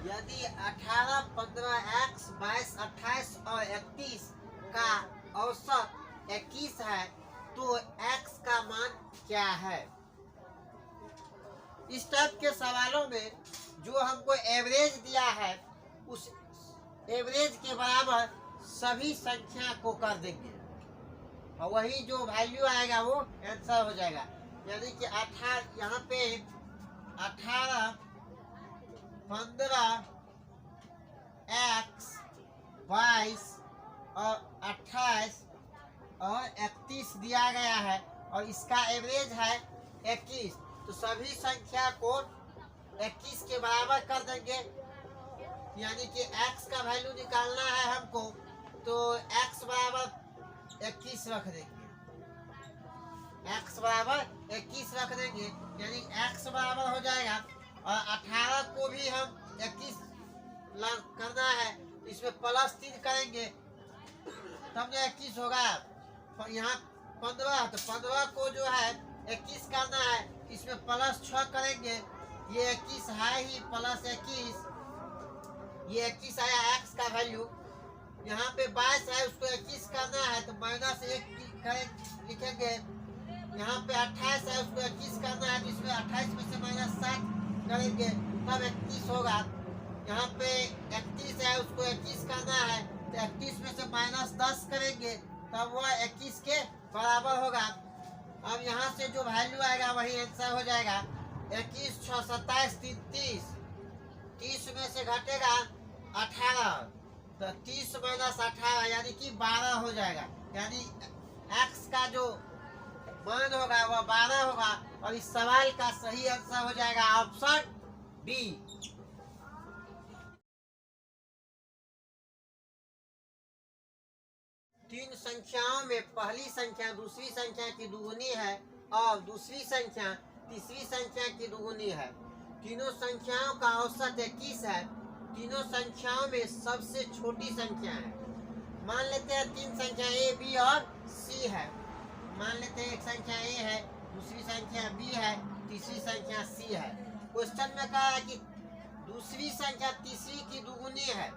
यदि 18, 15, x, 22, 28 और 31 का औसत 21 है तो x का मान क्या है। इस टाइप के सवालों में जो हमको एवरेज दिया है उस एवरेज के बराबर सभी संख्या को कर देंगे और वही जो वैल्यू आएगा वो आंसर हो जाएगा। यानी कि 18 यहाँ पे 18, 15, x, 22 और 28 और 31 दिया गया है और इसका एवरेज है 21। तो सभी संख्या को 21 के बराबर कर देंगे। यानी कि x का वैल्यू निकालना है हमको तो x बराबर 21 रख देंगे। x बराबर 21 रख देंगे यानी x बराबर हो जाएगा और 18 को भी हम 21 करना है, इसमें +3 करेंगे तब जो 21 होगा। यहाँ 15 तो 15 को जो है 21 करना है, इसमें +6 करेंगे, ये 21 है ही +21, ये 21 आया x का वैल्यू। यहाँ पे 22 है उसको 21 करना है तो -1 लिखेंगे। यहाँ पे 28 है उसको 21 करना है तो इसमें 28 में से -7 करेंगे तब 21 होगा। यहाँ पे 31 है उसको 21 करना है तो 31 में से -10 करेंगे तब वह 21 के बराबर होगा। अब यहाँ से जो वैल्यू आएगा वही आंसर हो जाएगा। 21, 6, 27, 30, 30 में से घटेगा 18 तो 30 - 18 यानी कि 12 हो जाएगा। यानी x का जो मान होगा वह 12 होगा और इस सवाल का सही आंसर हो जाएगा ऑप्शन बी। तीन संख्याओं में पहली संख्या दूसरी संख्या की दुगुनी है और दूसरी संख्या तीसरी संख्या की दुगुनी है। तीनों संख्याओं का औसत 21 है। तीनों संख्याओं में सबसे छोटी संख्या है। मान लेते हैं तीन संख्या a, b और c है। मान लेते हैं एक संख्या a है, दूसरी संख्या b है, तीसरी संख्या c है। क्वेश्चन में कहा है कि दूसरी संख्या तीसरी की दुगुनी है।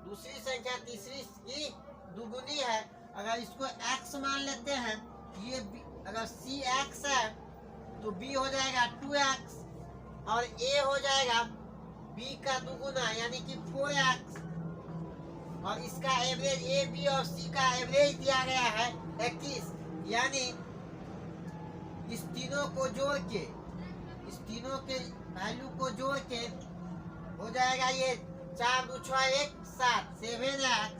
दूसरी संख्या तीसरी की दुगुनी है। अगर इसको x मान लेते हैं, ये अगर c x है तो b हो जाएगा 2x और a हो जाएगा b का दुगुना यानी कि 4x और इसका एवरेज a, b और c का एवरेज दिया गया है 21। यानी इस तीनों को जोड़ के, इस तीनों के वैल्यू को जोड़ के हो जाएगा ये 4 2 6 1 7 7x।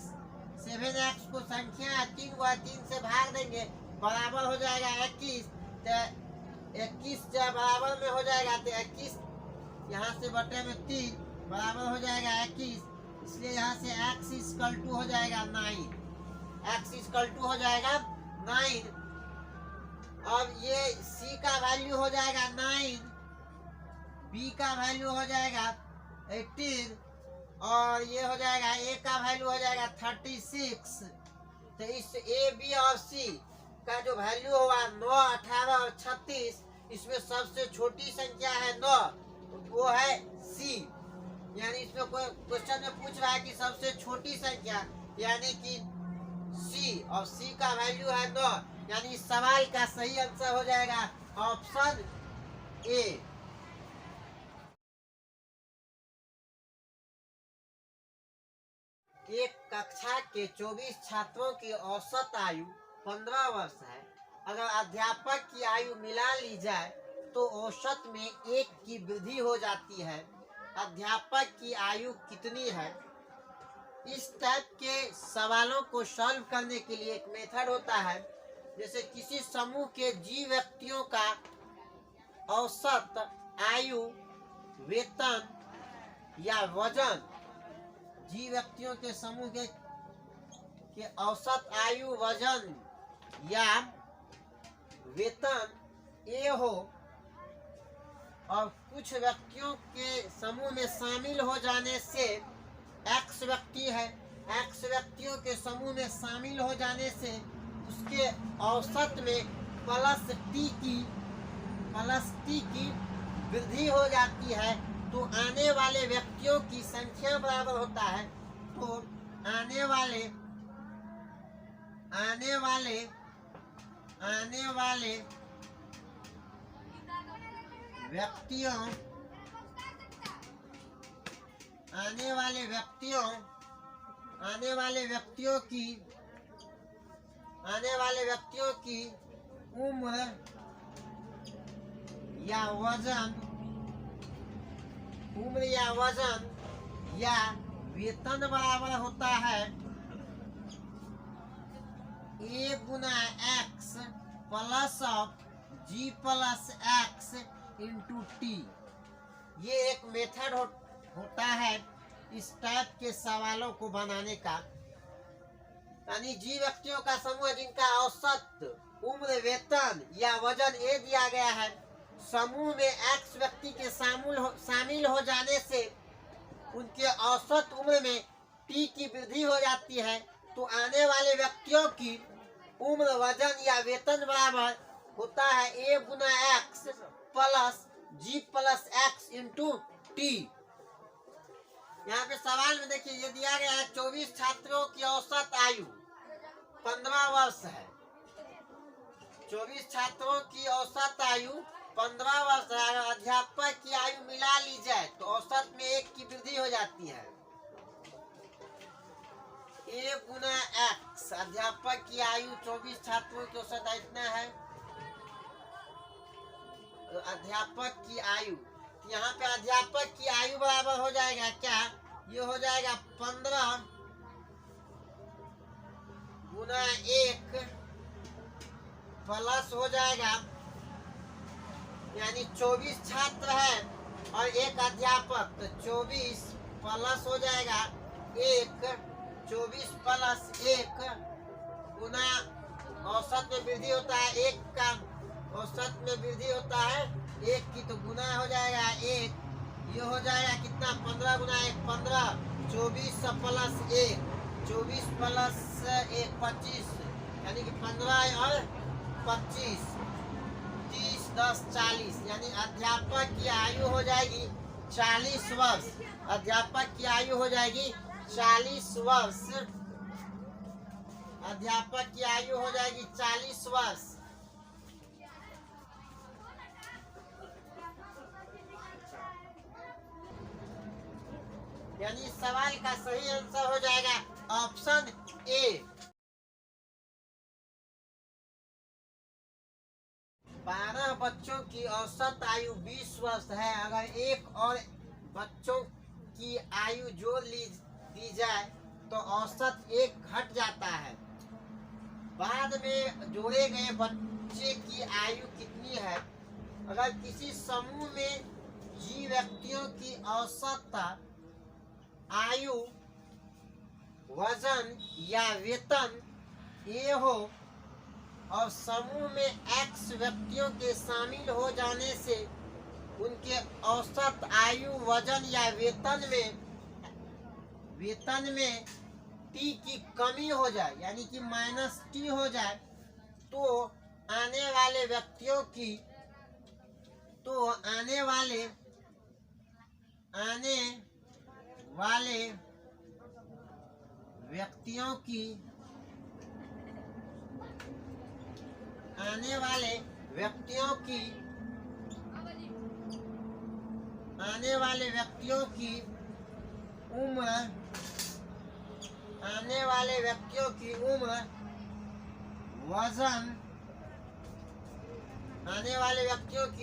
7x को संख्या 3 से भाग देंगे बराबर हो जाएगा 21। तो 21 जब बराबर में हो जाएगा तो 21 यहाँ से बटे में 3 बराबर हो जाएगा 21। इसलिए यहाँ से x = हो जाएगा 9। x = हो जाएगा 9। अब ये c का वैल्यू हो जाएगा 9, b का वैल्यू हो जाएगा 18 और ये हो जाएगा a का वैल्यू हो जाएगा 36। तो इस a, b और c का जो वैल्यू होगा 9, 18 और 36, इसमें सबसे छोटी संख्या है 9, वो है c। यानी इसमें कोई क्वेश्चन में पूछ रहा है कि सबसे छोटी संख्या यानी कि c और c का वैल्यू है 9। यानी इस सवाल का सही आंसर हो जाएगा ऑप्शन ए। एक कक्षा के 24 छात्रों की औसत आयु 15 वर्ष है। अगर अध्यापक की आयु मिला ली जाए तो औसत में 1 की वृद्धि हो जाती है। अध्यापक की आयु कितनी है। इस टाइप के सवालों को सॉल्व करने के लिए एक मेथड होता है। जैसे किसी समूह के जी व्यक्तियों का औसत आयु, वेतन या वजन, जी व्यक्तियों के समूह के औसत आयु, वजन या वेतन ए हो और कुछ व्यक्तियों के समूह में शामिल हो जाने से एक्स व्यक्ति है, एक्स व्यक्तियों के समूह में शामिल हो जाने से उसके औसत में +t की वृद्धि हो जाती है तो तो आने वाले व्यक्तियों की संख्या बराबर होता है, तो आने वाले व्यक्तियों की उम्र या वजन या वेतन बराबर होता है A Guna x plus of G plus x into T. ये एक मेथड होता है इस टाइप के सवालों को बनाने का। यानी जी व्यक्तियों का समूह जिनका औसत उम्र, वेतन या वजन ए दिया गया है, समूह में एक्स व्यक्ति के शामिल हो जाने से उनके औसत उम्र में टी की वृद्धि हो जाती है, तो आने वाले व्यक्तियों की उम्र, वजन या वेतन बराबर होता है ए गुना एक्स प्लस जी प्लस एक्स इंटू टी। यहाँ पे सवाल में देखिए ये दिया गया है 24 छात्रों की औसत आयु 15 वर्ष है। 24 छात्रों की औसत आयु 15 वर्ष है। अगर अध्यापक की आयु मिला ली जाए तो औसत में 1 की वृद्धि हो जाती है। ए गुना एक्स, अध्यापक की आयु 24 छात्रों की औसत इतना है, अध्यापक की आयु, यहाँ पे अध्यापक की आयु बराबर हो जाएगा क्या, ये हो जाएगा 15 गुना 1 प्लस हो जाएगा, यानी 24 छात्र है और 1 अध्यापक, तो 24 प्लस हो जाएगा 1, 24 प्लस 1 गुना औसत में वृद्धि होता है 1 का, औसत में वृद्धि होता है 1 की, तो गुना हो जाएगा 1, ये हो जाएगा कितना 15 गुना 1 15, 24 प्लस 1 24 प्लस 1 25, यानी कि 15 और 25 30 10 40, यानी अध्यापक की आयु हो जाएगी 40 वर्ष। अध्यापक की आयु हो जाएगी 40 वर्ष। अध्यापक की आयु हो जाएगी 40 वर्ष। यानी सवाल का सही आंसर हो जाएगा ऑप्शन ए। 12 बच्चों की औसत आयु 20 वर्ष है। अगर एक और बच्चों की आयु जोड़ दी जाए तो औसत 1 घट जाता है। बाद में जोड़े गए बच्चे की आयु कितनी है? अगर किसी समूह में जी व्यक्तियों की औसत आयु, वजन या वेतन ए हो और समूह में एक्स व्यक्तियों के शामिल हो जाने से उनके औसत आयु, वजन या वेतन में टी की कमी हो जाए, यानी कि माइनस टी हो जाए, तो आने वाले व्यक्तियों की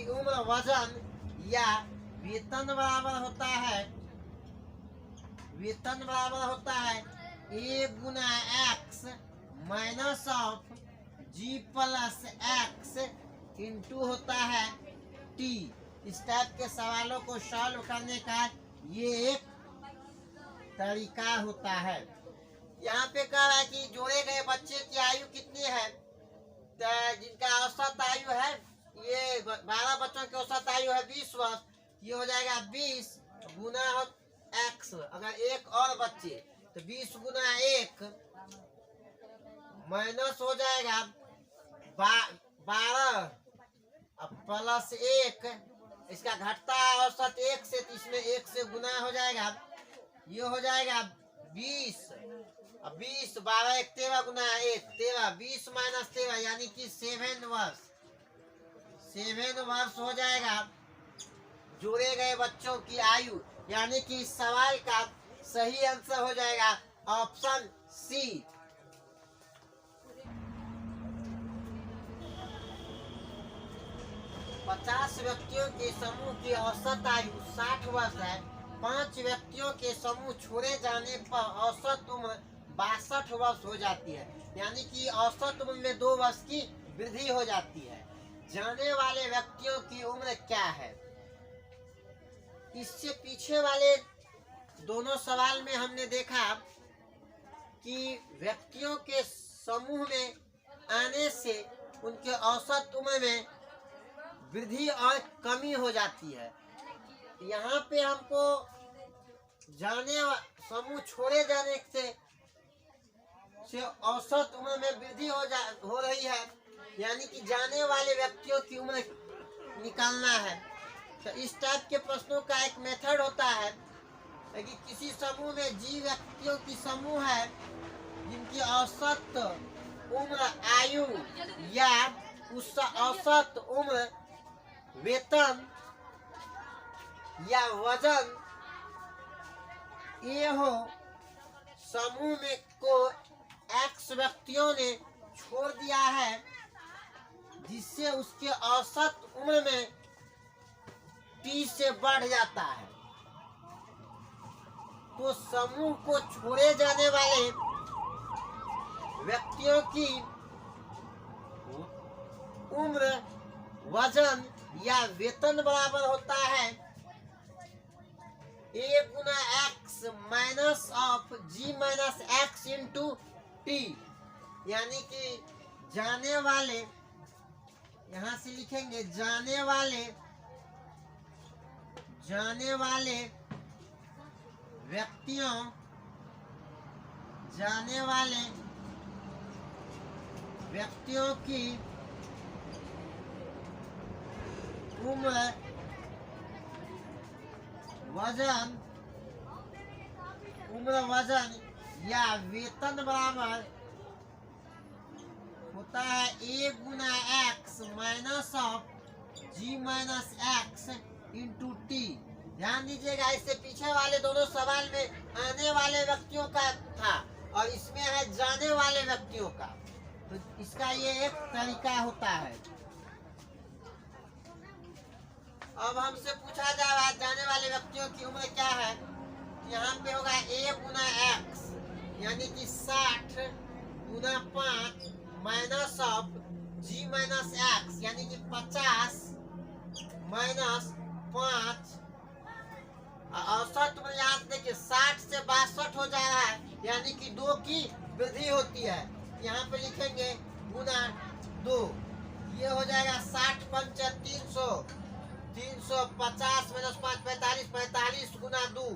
उम्र, वजन या वेतन बराबर होता है ए गुना x minus of G plus X into होता है टी। इस टाइप के सवालों को सॉल्व करने का ये एक तरीका होता है। यहाँ पे कह रहा है कि जोड़े गए बच्चे की आयु कितनी है, तो जिनका औसत आयु है, ये 12 बच्चों की औसत आयु है 20 वर्ष, ये हो जाएगा 20 गुना एक्स। अगर एक और बच्चे तो 20 गुना 1 माइनस हो जाएगा 12 प्लस 1 इसका घटता है औसत 1 से, तो इसमें 1 से गुना हो जाएगा, ये हो जाएगा 20। अब 20 12 1 13 गुना 1 13, 20 माइनस 13 यानी कि 7 वर्ष, 7 वर्ष हो जाएगा जोड़े गए बच्चों की आयु। यानी कि इस सवाल का सही आंसर हो जाएगा ऑप्शन सी। 50 व्यक्तियों के समूह की औसत आयु 60 वर्ष है। 5 व्यक्तियों के समूह छोड़े जाने पर औसत उम्र 62 वर्ष हो जाती है। यानी कि औसत उम्र में 2 वर्ष की वृद्धि हो जाती है। जाने वाले व्यक्तियों की उम्र क्या है? इससे पीछे वाले दोनों सवाल में हमने देखा कि व्यक्तियों के समूह में आने से उनके औसत उम्र में वृद्धि और कमी हो जाती है। यहाँ पे हमको समूह छोड़े जाने से औसत उम्र में वृद्धि हो रही है। यानी कि जाने वाले व्यक्तियों की उम्र निकालना है। तो इस टाइप के प्रश्नों का एक मेथड होता है कि किसी समूह में जी व्यक्तियों की समूह है जिनकी औसत उम्र आयु या उस औसत उम्र वेतन या वजन ये हो, समूह में को एक्स व्यक्तियों ने छोड़ दिया है जिससे उसके औसत उम्र में 30 से बढ़ जाता है। तो समूह को छोड़े जाने वाले व्यक्तियों की उम्र वजन या वेतन बराबर होता है A गुना x minus of g minus x into t. यानी कि जाने वाले, यहाँ से लिखेंगे जाने वाले व्यक्तियों की उम्र वजन या वेतन बराबर होता है A गुना x minus of g minus x into t. ध्यान दीजिएगा, इससे पीछे वाले दोनों सवाल में आने वाले व्यक्तियों का था और इसमें है जाने वाले व्यक्तियों का। तो इसका ये एक तरीका होता है। अब हमसे पूछा जा रहा है जाने वाले व्यक्तियों की उम्र क्या है। यहाँ पे होगा A गुना एक्स यानी कि 60 गुना 5 minus of g minus x यानी कि 50 माइनस 5। औसत उम्र यहाँ देखिए 60 से 62 हो जा रहा है यानी कि 2 की वृद्धि होती है। यहाँ पे लिखेंगे गुना 2, ये हो जाएगा 60 पंच 300, 350 माइनस 5 45, 45 गुना 2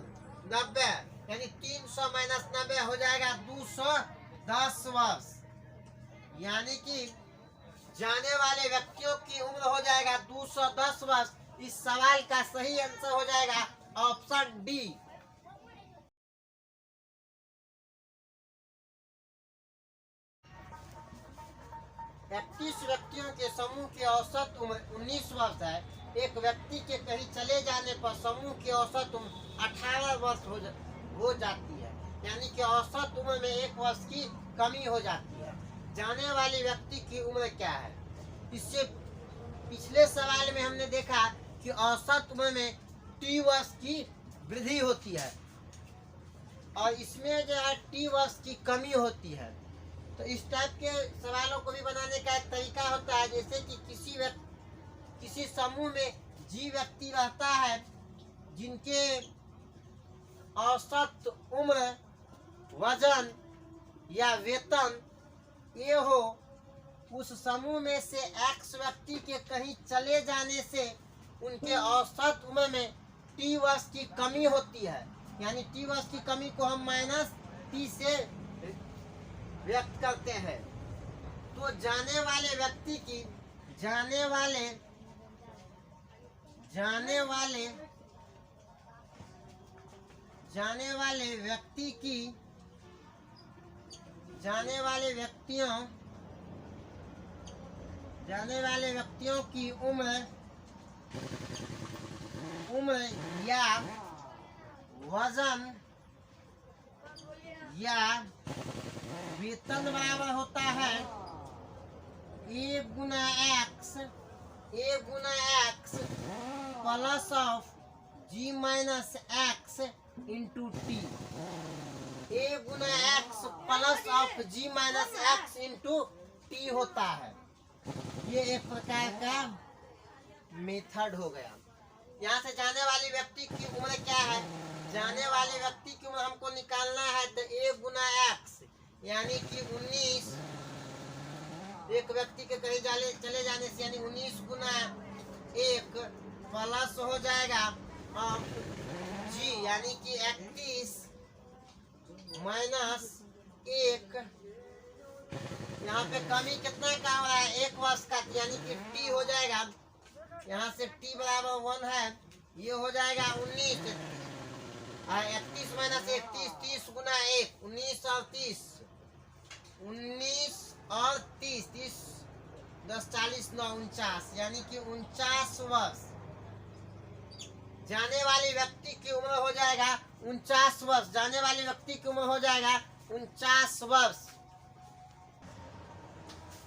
90 यानी 300 माइनस 90 हो जाएगा 210 वर्ष। यानी कि जाने वाले व्यक्तियों की उम्र हो जाएगा 210 वर्ष। इस सवाल का सही आंसर हो जाएगा ऑप्शन डी। 31 व्यक्तियों के समूह की औसत उम्र 19 वर्ष है। एक व्यक्ति के कहीं चले जाने पर समूह की औसत उम्र 18 वर्ष हो जाती है। यानी कि औसत उम्र में 1 वर्ष की कमी हो जाती है। जाने वाले व्यक्ति की उम्र क्या है? इससे पिछले सवाल में हमने देखा कि औसत उम्र में टी वर्ष की वृद्धि होती है और इसमें जो है टी वर्ष की कमी होती है। तो इस टाइप के सवालों को भी बनाने का एक तरीका होता है। जैसे कि किसी समूह में जी व्यक्ति रहता है जिनके औसत उम्र वजन या वेतन ये हो, उस समूह में से एक्स व्यक्ति के कहीं चले जाने से उनके औसत उम्र में टी वर्ष की कमी होती है। यानी टी वर्ष की कमी को हम माइनस टी से व्यक्त करते हैं। तो जाने वाले जाने वाले व्यक्तियों की उम्र या वजन या वेतन बराबर होता है A Guna x plus of G minus x into T. A Guna x plus of G minus x into T होता है। ये एक प्रकार का मेथड हो गया। यहाँ से जाने वाले व्यक्ति की उम्र क्या है, जाने वाले व्यक्ति की उम्र हमको निकालना है, तो A गुना x यानी कि 19, एक व्यक्ति के कहीं चले जाने से यानी 19 गुना 1 प्लस हो जाएगा G यानी कि 31 माइनस 1। यहाँ पे कमी कितना का हो रहा है, 1 वर्ष का, यानी कि T हो जाएगा, यहाँ से T बराबर 1 है, ये हो जाएगा 19 और 31 माइनस 31, 30 गुना 1 19 और 30, 19 और 30, 30 10 40 9 49, यानी कि 49 वर्ष। जाने वाले व्यक्ति की उम्र हो जाएगा 49 वर्ष, जाने वाले व्यक्ति की उम्र हो जाएगा 49 वर्ष।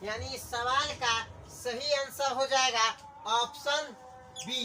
यानी इस सवाल का सही आंसर हो जाएगा ऑप्शन बी।